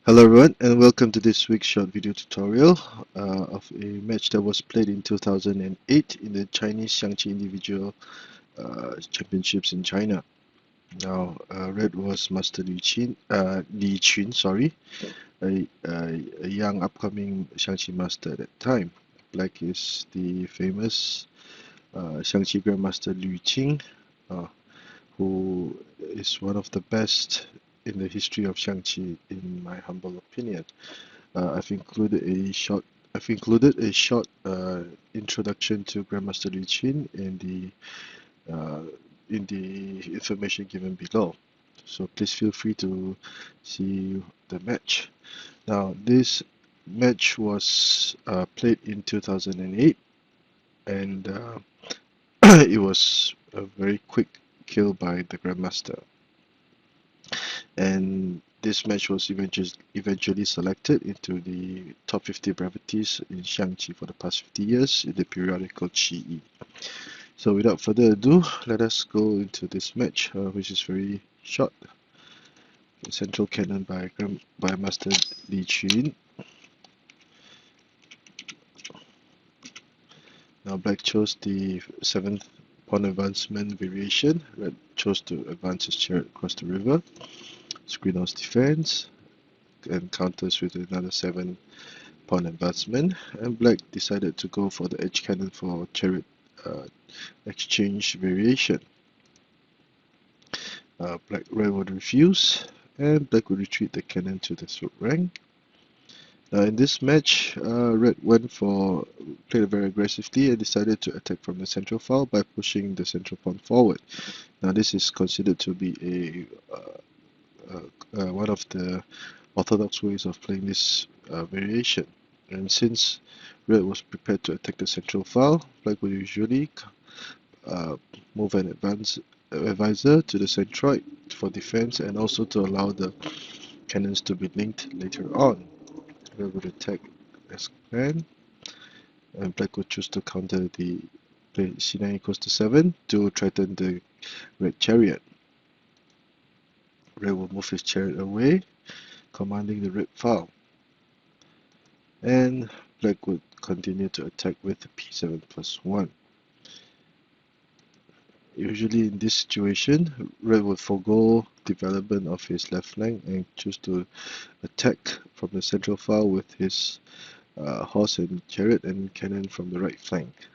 Hello everyone and welcome to this week's short video tutorial of a match that was played in 2008 in the Chinese Xiangqi individual championships in China. Now red was Master Li Qun, sorry, a young upcoming Xiangqi master at that time. Black is the famous Xiangqi Grandmaster Lv Qin, who is one of the best in the history of Xiangqi, in my humble opinion. I've included a short introduction to Grandmaster Li Qin in the information given below. So please feel free to see the match. Now this match was played in 2008, and it was a very quick kill by the Grandmaster. And this match was eventually selected into the top 50 brevities in Xiangqi for the past 50 years in the periodical Qiyi. So without further ado, let us go into this match, which is very short. The central cannon by Master Li Qun. Now black chose the 7th pawn advancement variation. Red chose to advance his chariot across the river. Screen out defense and counters with another 7 pawn advancement, and black decided to go for the edge cannon for chariot exchange variation. Red would refuse, and black would retreat the cannon to the throat rank. Now in this match, red played very aggressively and decided to attack from the central file by pushing the central pawn forward. Now this is considered to be one of the orthodox ways of playing this variation. And since red was prepared to attack the central file, black would usually move an advisor to the centroid for defense, and also to allow the cannons to be linked later on. Red would attack as planned, and black would choose to counter the play c9 equals to 7 to threaten the red chariot. Red will move his chariot away, commanding the red file, and black would continue to attack with p7 plus 1. Usually in this situation, red would forego development of his left flank and choose to attack from the central file with his horse and chariot and cannon from the right flank.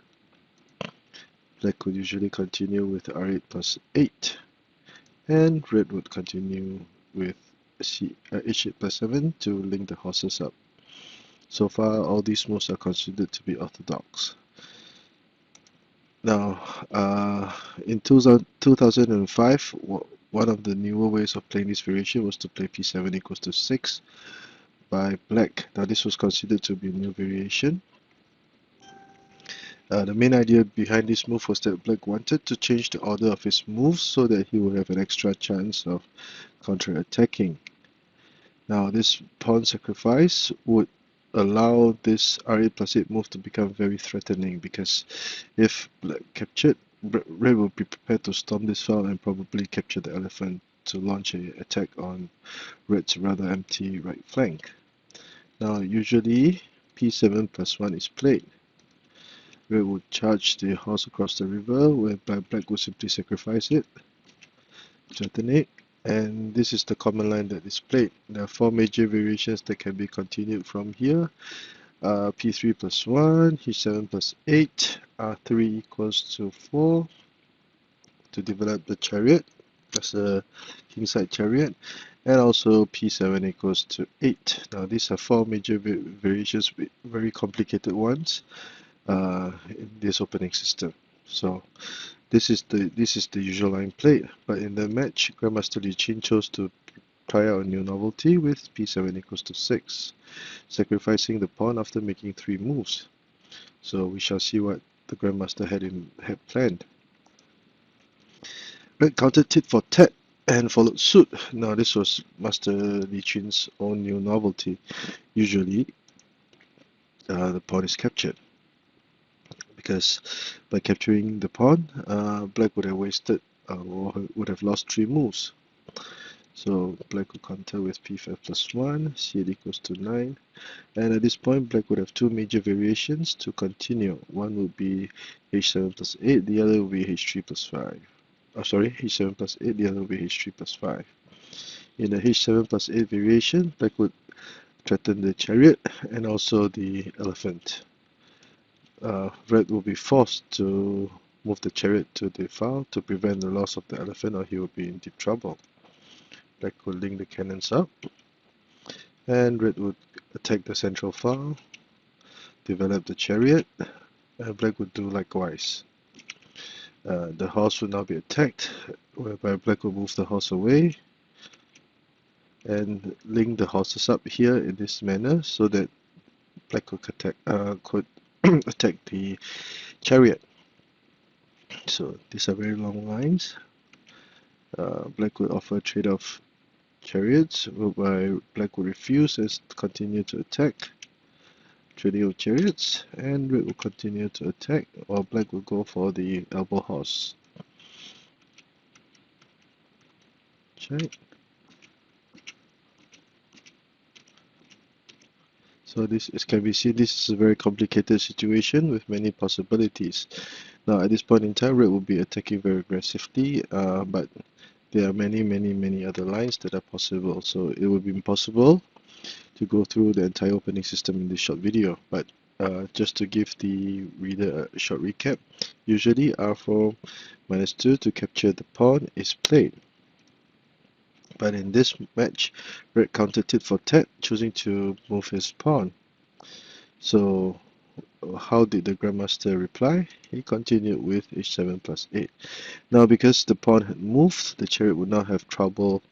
Black would usually continue with r8 plus 8, and red would continue with h8 plus 7 to link the horses up. So far, all these moves are considered to be orthodox. Now, in 2005, one of the newer ways of playing this variation was to play p7 equals to 6 by black. Now, this was considered to be a new variation. The main idea behind this move was that black wanted to change the order of his moves so that he would have an extra chance of counter-attacking. Now, this pawn sacrifice would allow this r8 plus 8 move to become very threatening, because if black captured, red will be prepared to storm this file and probably capture the elephant to launch an attack on red's rather empty right flank. Now usually p7 plus 1 is played. Red would charge the horse across the river, whereby black would simply sacrifice it, threaten it, and this is the common line that is played. There are 4 major variations that can be continued from here. p3 plus 1, h7 plus 8, r3 equals to 4 to develop the chariot as a kingside chariot, and also p7 equals to 8. Now these are 4 major variations, very complicated ones in this opening system. So this is the usual line played, but in the match, Grandmaster Li Qin chose to try out a new novelty with p7 equals to 6, sacrificing the pawn after making 3 moves. So we shall see what the Grandmaster had planned. Red countered tit for tat and followed suit. Now this was Master Li Qin's own new novelty. Usually the pawn is captured, because by capturing the pawn, black would have wasted or would have lost 3 moves. So black will counter with p5 plus 1, c8 equals to 9. And at this point, black would have two major variations to continue. One would be h7 plus 8, the other would be h3 plus 5. Oh, sorry, h7 plus 8, the other would be h3 plus 5. In the h7 plus 8 variation, black would threaten the chariot and also the elephant. Red will be forced to move the chariot to the file to prevent the loss of the elephant, or he will be in deep trouble. Black will link the cannons up, and red would attack the central file, develop the chariot, and black would do likewise. The horse would now be attacked, whereby black will move the horse away and link the horses up here in this manner so that black could attack the chariot. So these are very long lines. Black would offer trade-off chariots, whereby black would refuse and continue to attack, trading of chariots, and red will continue to attack, while black will go for the elbow horse. Check. So this, as can be seen, this is a very complicated situation with many possibilities. Now at this point in time, red will be attacking very aggressively, but there are many other lines that are possible. So it would be impossible to go through the entire opening system in this short video. But just to give the reader a short recap, usually r4 minus 2 to capture the pawn is played. But in this match, red countered tit for tat, choosing to move his pawn. So how did the Grandmaster reply? He continued with h7 plus 8. Now because the pawn had moved, the chariot would not have trouble,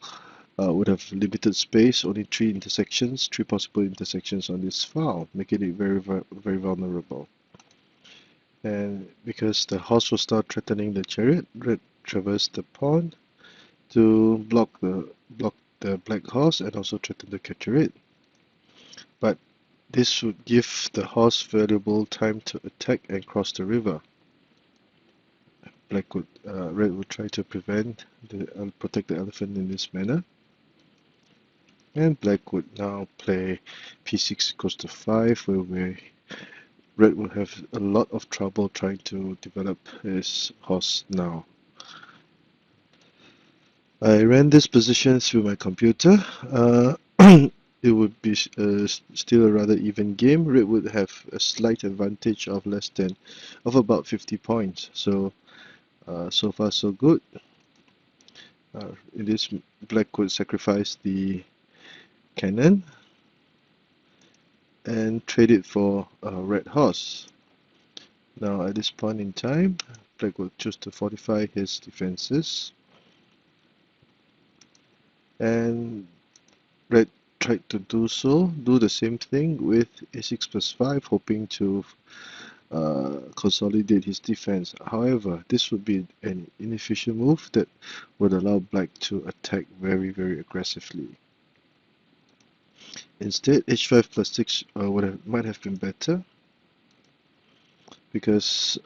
would have limited space, only three possible intersections on this file, making it very vulnerable. And because the horse was now threatening the chariot, red traversed the pawn to block the black horse and also threaten to capture it. But this would give the horse valuable time to attack and cross the river. Red would try to protect the elephant in this manner. And black would now play p6 equals to 5, where red will have a lot of trouble trying to develop his horse now. I ran this position through my computer. It would be still a rather even game. Red would have a slight advantage of about 50 points. So so far so good. In this, black would sacrifice the cannon and trade it for a red horse. Now at this point in time, black will choose to fortify his defenses, and red tried to do the same thing with a6 plus 5, hoping to consolidate his defense. However, this would be an inefficient move that would allow black to attack very aggressively. Instead, h5 plus 6 might have been better, because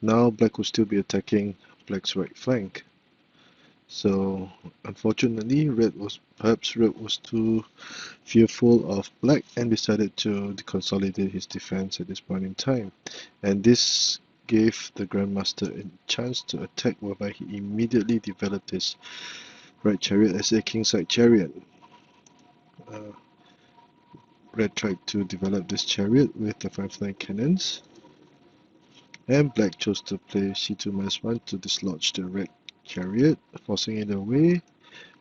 now black will still be attacking black's right flank. So unfortunately, perhaps red was too fearful of black and decided to consolidate his defense at this point in time. And this gave the Grandmaster a chance to attack, whereby he immediately developed his right chariot as a kingside chariot. Red tried to develop this chariot with the 5-line cannons, and black chose to play c2 minus 1 to dislodge the red chariot, forcing it away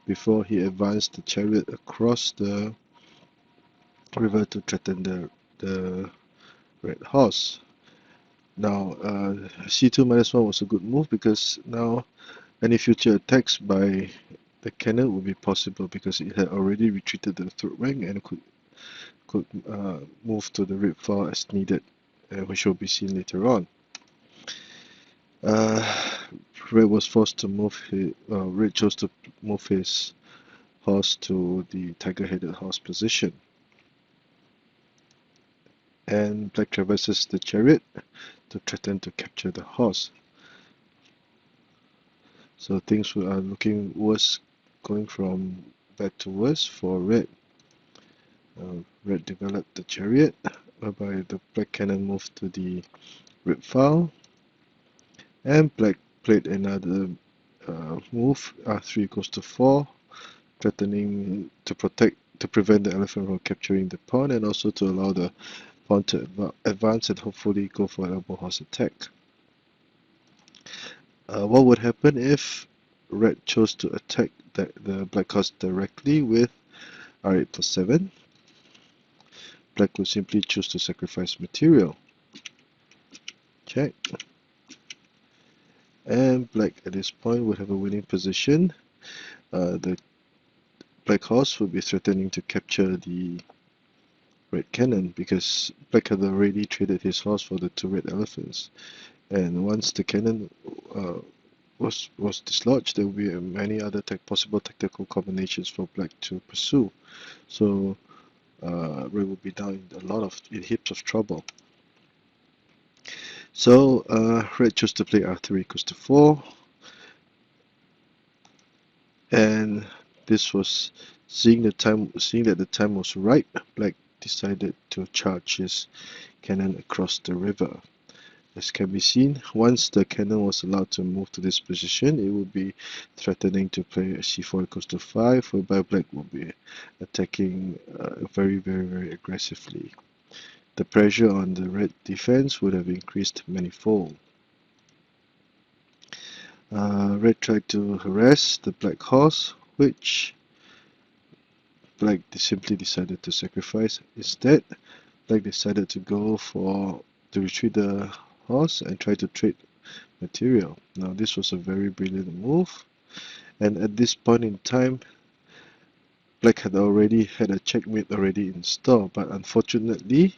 before he advanced the chariot across the river to threaten the red horse. Now c2 minus 1 was a good move, because now any future attacks by the cannon would be possible, because it had already retreated to the third rank and could move to the red file as needed, which will be seen later on. Red was forced to move Red chose to move his horse to the tiger-headed horse position, and black traverses the chariot to threaten to capture the horse. So things are looking worse going from bad to worse for red. Red developed the Chariot, whereby the black cannon moved to the red file, and black played another move, r3 goes to 4, threatening to prevent the elephant from capturing the pawn, and also to allow the pawn to advance and hopefully go for an elbow horse attack. What would happen if red chose to attack the black horse directly with r8 plus 7? Black would simply choose to sacrifice material. Check. And black at this point would have a winning position. The black horse would be threatening to capture the red cannon because black had already traded his horse for the 2 red elephants. And once the cannon was dislodged, there will be many other possible tactical combinations for black to pursue. So red will be down in heaps of trouble. So red chose to play r3 equals to 4, and this was seeing that the time was ripe. Black decided to charge his cannon across the river. As can be seen, once the cannon was allowed to move to this position, it would be threatening to play c4 equals to 5, whereby black will be attacking very, very, very aggressively. The pressure on the red defense would have increased manifold. Red tried to harass the black horse, which black simply decided to sacrifice. Instead, black decided to retreat the horse and try to trade material. Now this was a very brilliant move, and at this point in time black had a checkmate already in store, but unfortunately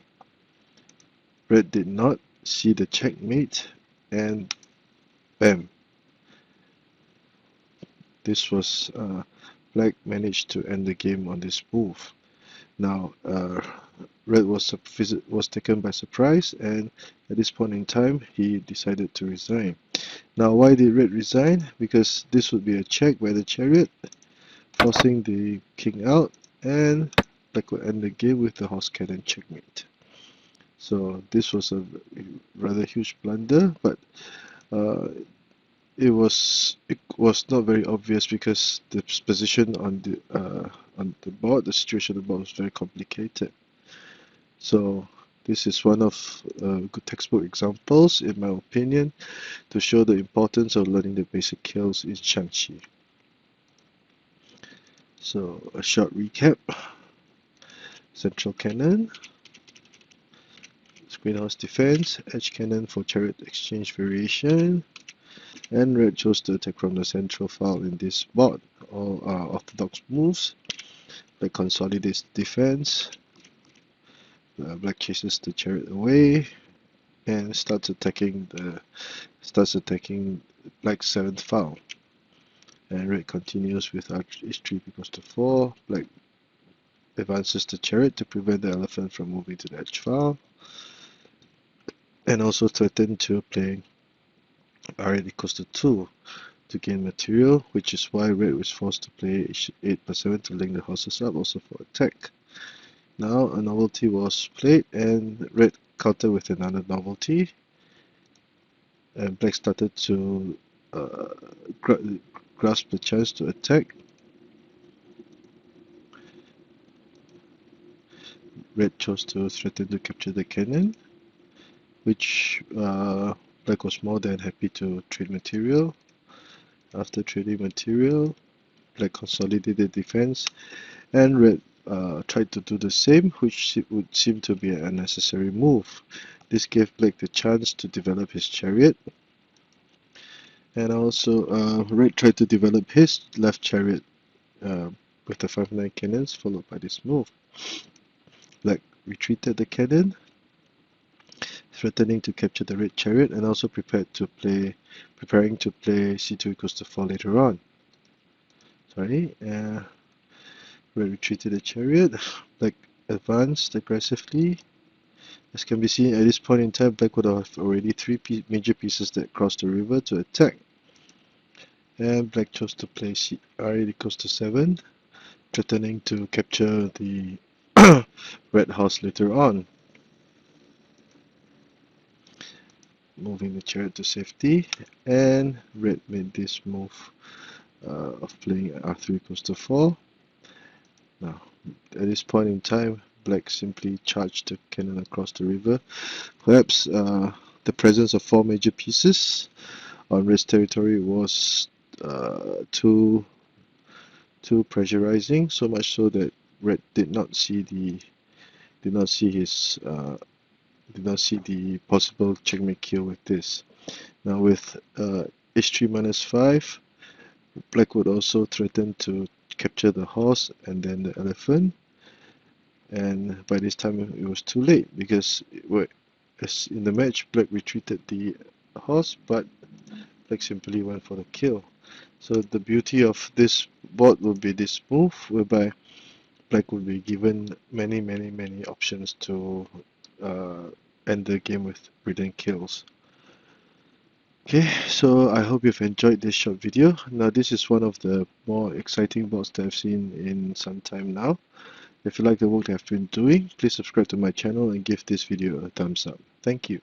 red did not see the checkmate, and bam, this was black managed to end the game on this move. Now red was taken by surprise, and at this point in time he decided to resign. Now why did red resign? Because this would be a check by the chariot, forcing the king out, and black would end the game with the horse cannon checkmate. So this was a rather huge blunder, but it was not very obvious because the position on the board, the situation on the board was very complicated. So this is one of good textbook examples, in my opinion, to show the importance of learning the basic skills in Xiangqi. So a short recap: central cannon, screen horse defense, edge cannon for chariot exchange variation, and red chose to attack from the central file in this board. All are orthodox moves. Black consolidates defense. Black chases the chariot away and starts attacking black's 7th file. And red continues with h3 equals to 4. Black advances the chariot to prevent the elephant from moving to the edge file, and also threatened to play r8 equals to 2 to gain material, which is why red was forced to play h8 plus 7 to link the horses up, also for attack. Now a novelty was played, and red countered with another novelty, and black started to grasp the chance to attack. Red chose to threaten to capture the cannon, which black was more than happy to trade material. After trading material, black consolidated defense, and red tried to do the same, which would seem to be an unnecessary move. This gave black the chance to develop his chariot, and also red tried to develop his left chariot with the 5-9 cannons, followed by this move. Black retreated the cannon, threatening to capture the red chariot, and also preparing to play c2 equals to 4 later on. Red retreated the chariot. Black advanced aggressively. As can be seen, at this point in time, black would have already 3 major pieces that crossed the river to attack. and black chose to play r equals to 7, threatening to capture the red house later on. Moving the chariot to safety, and red made this move of playing r3 equals to 4. Now, at this point in time, black simply charged the cannon across the river. Perhaps the presence of 4 major pieces on red's territory was too pressurizing, so much so that red did not see the possible checkmate kill with this. Now with h3 minus 5, black would also threaten to capture the horse and then the elephant, and by this time it was too late, because as in the match, black retreated the horse, but black simply went for the kill. So the beauty of this board will be this move, whereby black will be given many options to end the game with brilliant kills. Okay, so I hope you've enjoyed this short video. Now this is one of the more exciting boards that I've seen in some time now. If you like the work that I've been doing, please subscribe to my channel and give this video a thumbs up. Thank you.